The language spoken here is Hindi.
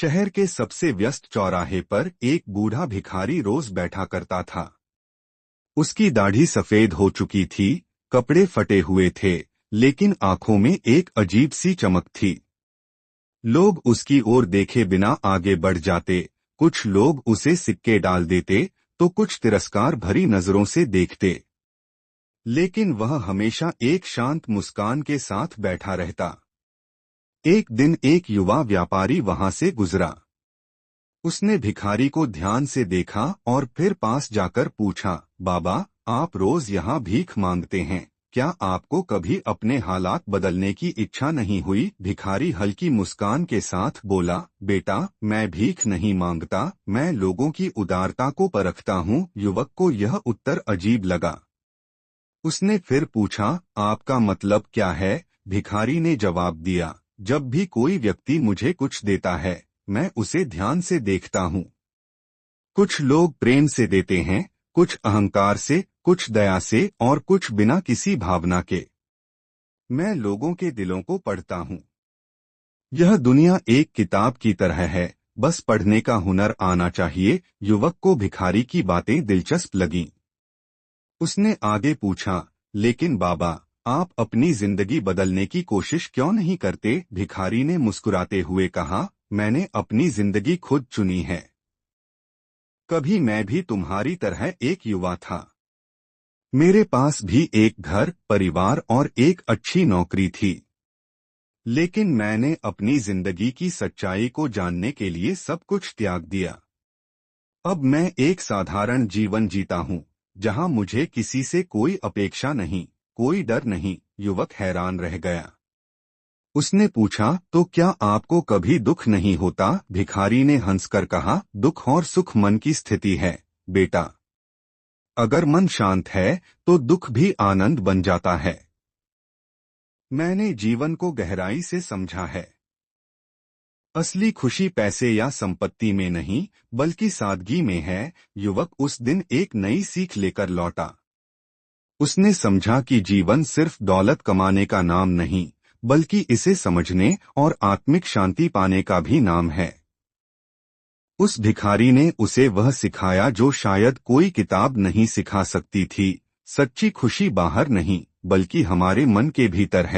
शहर के सबसे व्यस्त चौराहे पर एक बूढ़ा भिखारी रोज बैठा करता था। उसकी दाढ़ी सफेद हो चुकी थी, कपड़े फटे हुए थे, लेकिन आंखों में एक अजीब सी चमक थी। लोग उसकी ओर देखे बिना आगे बढ़ जाते। कुछ लोग उसे सिक्के डाल देते, तो कुछ तिरस्कार भरी नजरों से देखते। लेकिन वह हमेशा एक शांत मुस्कान के साथ बैठा रहता। एक दिन एक युवा व्यापारी वहां से गुजरा। उसने भिखारी को ध्यान से देखा और फिर पास जाकर पूछा, बाबा, आप रोज यहाँ भीख मांगते हैं, क्या आपको कभी अपने हालात बदलने की इच्छा नहीं हुई? भिखारी हल्की मुस्कान के साथ बोला, बेटा, मैं भीख नहीं मांगता, मैं लोगों की उदारता को परखता हूँ। युवक को यह उत्तर अजीब लगा। उसने फिर पूछा, आपका मतलब क्या है? भिखारी ने जवाब दिया, जब भी कोई व्यक्ति मुझे कुछ देता है, मैं उसे ध्यान से देखता हूँ। कुछ लोग प्रेम से देते हैं, कुछ अहंकार से, कुछ दया से और कुछ बिना किसी भावना के। मैं लोगों के दिलों को पढ़ता हूँ। यह दुनिया एक किताब की तरह है, बस पढ़ने का हुनर आना चाहिए। युवक को भिखारी की बातें दिलचस्प लगीं। उसने आगे पूछा, लेकिन बाबा, आप अपनी जिंदगी बदलने की कोशिश क्यों नहीं करते? भिखारी ने मुस्कुराते हुए कहा, मैंने अपनी जिंदगी खुद चुनी है। कभी मैं भी तुम्हारी तरह एक युवा था। मेरे पास भी एक घर, परिवार और एक अच्छी नौकरी थी। लेकिन मैंने अपनी जिंदगी की सच्चाई को जानने के लिए सब कुछ त्याग दिया। अब मैं एक साधारण जीवन जीता हूँ, जहाँ मुझे किसी से कोई अपेक्षा नहीं, कोई डर नहीं। युवक हैरान रह गया। उसने पूछा, तो क्या आपको कभी दुख नहीं होता? भिखारी ने हंसकर कहा, दुख और सुख मन की स्थिति है, बेटा। अगर मन शांत है, तो दुख भी आनंद बन जाता है। मैंने जीवन को गहराई से समझा है। असली खुशी पैसे या संपत्ति में नहीं, बल्कि सादगी में है। युवक उस दिन एक नई सीख लेकर लौटा। उसने समझा कि जीवन सिर्फ दौलत कमाने का नाम नहीं, बल्कि इसे समझने और आत्मिक शांति पाने का भी नाम है। उस भिखारी ने उसे वह सिखाया जो शायद कोई किताब नहीं सिखा सकती थी। सच्ची खुशी बाहर नहीं, बल्कि हमारे मन के भीतर है।